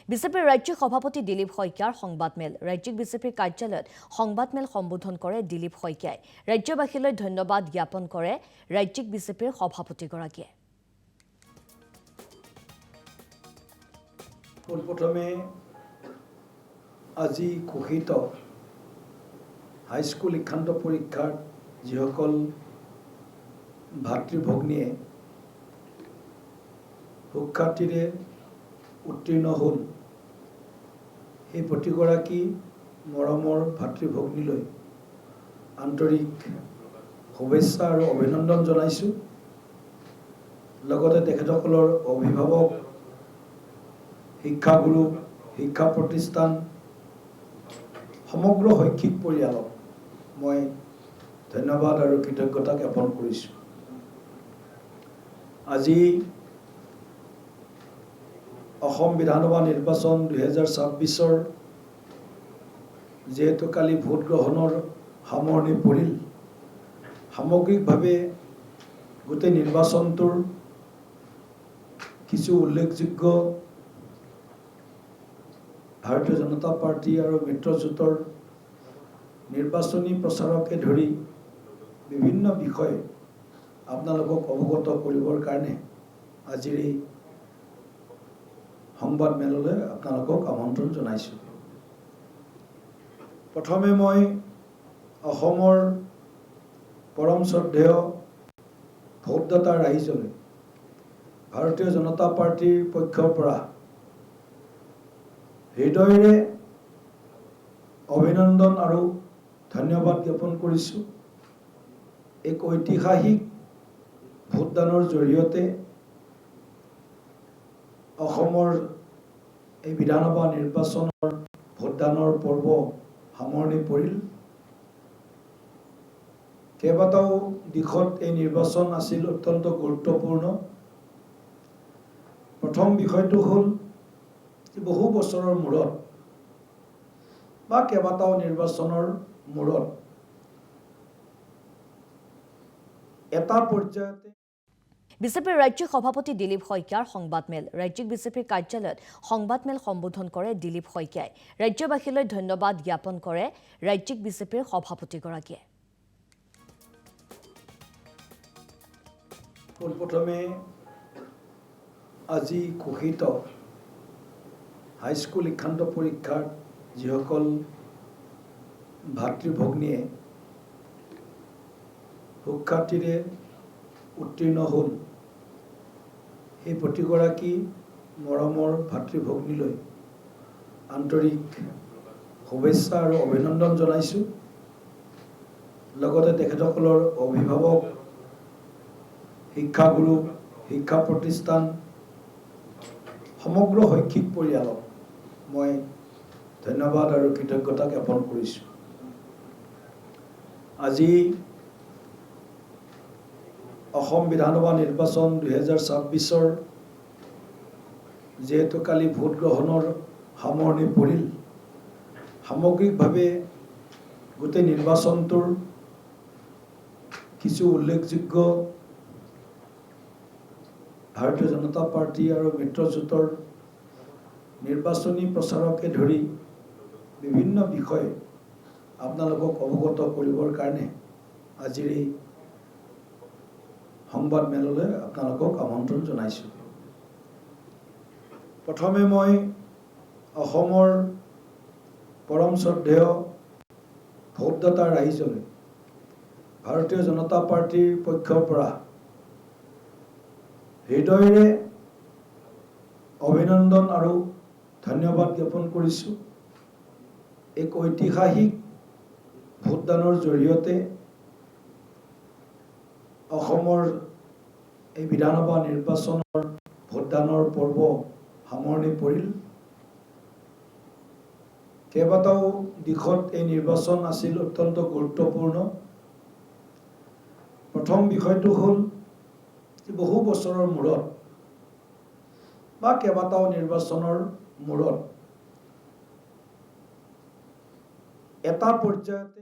বিজেপিৰ ৰাজ্যিক সভাপতি দিলীপ শইকীয়াৰ সংবাদমেল ৰাজ্যিক বিজেপিৰ কাৰ্যালয়ত সংবাদমেল সম্বোধন কৰে দিলীপ শইকীয়াই ৰাজ্যবাসীলৈ ধন্যবাদ জ্ঞাপন কৰে ৰাজ্যিক বিজেপিৰ সভাপতিগৰাকীয়ে পোনপ্ৰথমে আজি ঘোষিত হাইস্কুল শিক্ষান্ত পৰীক্ষাত যিসকল ভাতৃ ভগ্নীয়ে সুখ্যাতিৰে উত্তীৰ্ণ হ'ল সেই প্ৰতিগৰাকী মৰমৰ ভাতৃ ভগ্নীলৈ আন্তৰিক শুভেচ্ছা আৰু অভিনন্দন জনাইছোঁ। লগতে তেখেতসকলৰ অভিভাৱক, শিক্ষাগুৰু, শিক্ষা প্ৰতিষ্ঠান, সমগ্ৰ শৈক্ষিক পৰিয়ালক মই ধন্যবাদ আৰু কৃতজ্ঞতা জ্ঞাপন কৰিছোঁ। আজি অসম বিধানসভা নিৰ্বাচন 2026-ৰ যেহেতু কালি ভোট গ্ৰহণৰ সামৰণি পৰিল, সামগ্ৰিকভাৱে গোটেই নিৰ্বাচনটোৰ কিছু উল্লেখযোগ্য ভাৰতীয় জনতা পাৰ্টি আৰু মিত্ৰজোঁটৰ নিৰ্বাচনী প্ৰচাৰকে ধৰি বিভিন্ন বিষয় আপোনালোকক অৱগত কৰিবৰ কাৰণে আজিৰ এই সংবাদমেললৈ আপোনালোকক আমন্ত্ৰণ জনাইছোঁ। প্ৰথমে মই অসমৰ পৰম শ্ৰদ্ধেয় ভোটদাতা ৰাইজলৈ ভাৰতীয় জনতা পাৰ্টিৰ পক্ষৰ পৰা হৃদয়েৰে অভিনন্দন আৰু ধন্যবাদ জ্ঞাপন কৰিছোঁ। এক ঐতিহাসিক ভোটদানৰ জৰিয়তে অসমৰ এই বিধানসভা নিৰ্বাচনৰ ভোটদানৰ পৰ্ব সামৰণি পৰিল। কেইবাটাও দিশত এই নিৰ্বাচন আছিল অত্যন্ত গুৰুত্বপূৰ্ণ। প্ৰথম বিষয়টো হ'ল বহু বছৰৰ মূৰত বা কেইবাটাও নিৰ্বাচনৰ মূৰত এটা পৰ্যায়তে বিজেপিৰ ৰাজ্যিক সভাপতি দিলীপ শইকীয়াৰ সংবাদমেল ৰাজ্যিক বিজেপিৰ কাৰ্যালয়ত সংবাদমেল সম্বোধন কৰে দিলীপ শইকীয়াই ৰাজ্যবাসীলৈ ধন্যবাদ জ্ঞাপন কৰে ৰাজ্যিক বিজেপিৰ সভাপতিগৰাকীয়ে পোনপ্ৰথমে আজি ঘোষিত হাইস্কুল শিক্ষান্ত পৰীক্ষাত যিসকল ভাতৃ ভগ্নীয়ে সুখ্যাতিৰে উত্তীৰ্ণ হ'ল সেই প্ৰতিগৰাকী মৰমৰ ভাতৃ ভগ্নীলৈ আন্তৰিক শুভেচ্ছা আৰু অভিনন্দন জনাইছোঁ। লগতে তেখেতসকলৰ অভিভাৱক, শিক্ষাগুৰু, শিক্ষা প্ৰতিষ্ঠান, সমগ্ৰ শৈক্ষিক পৰিয়ালক মই ধন্যবাদ আৰু কৃতজ্ঞতা জ্ঞাপন কৰিছোঁ। আজি অসম বিধানসভা নিৰ্বাচন 2026-ৰ যেহেতু কালি ভোট গ্ৰহণৰ সামৰণি পৰিল, সামগ্ৰিকভাৱে গোটেই নিৰ্বাচনটোৰ কিছু উল্লেখযোগ্য ভাৰতীয় জনতা পাৰ্টি আৰু মিত্ৰজোঁটৰ নিৰ্বাচনী প্ৰচাৰকে ধৰি বিভিন্ন বিষয় আপোনালোকক অৱগত কৰিবৰ কাৰণে আজিৰ এই সংবাদমেললৈ আপোনালোকক আমন্ত্ৰণ জনাইছোঁ। প্ৰথমে মই অসমৰ পৰম শ্ৰদ্ধেয় ভোটদাতা ৰাইজলৈ ভাৰতীয় জনতা পাৰ্টিৰ পক্ষৰ পৰা হৃদয়েৰে অভিনন্দন আৰু ধন্যবাদ জ্ঞাপন কৰিছোঁ। এক ঐতিহাসিক ভোটদানৰ জৰিয়তে অসমৰ এই বিধানসভা নিৰ্বাচনৰ ভোটদানৰ পৰ্ব সামৰণি পৰিল। কেইবাটাও দিশত এই নিৰ্বাচন আছিল অত্যন্ত গুৰুত্বপূৰ্ণ। প্ৰথম বিষয়টো হ'ল বহু বছৰৰ মূৰত বা কেইবাটাও নিৰ্বাচনৰ মূৰত এটা পৰ্যায়তে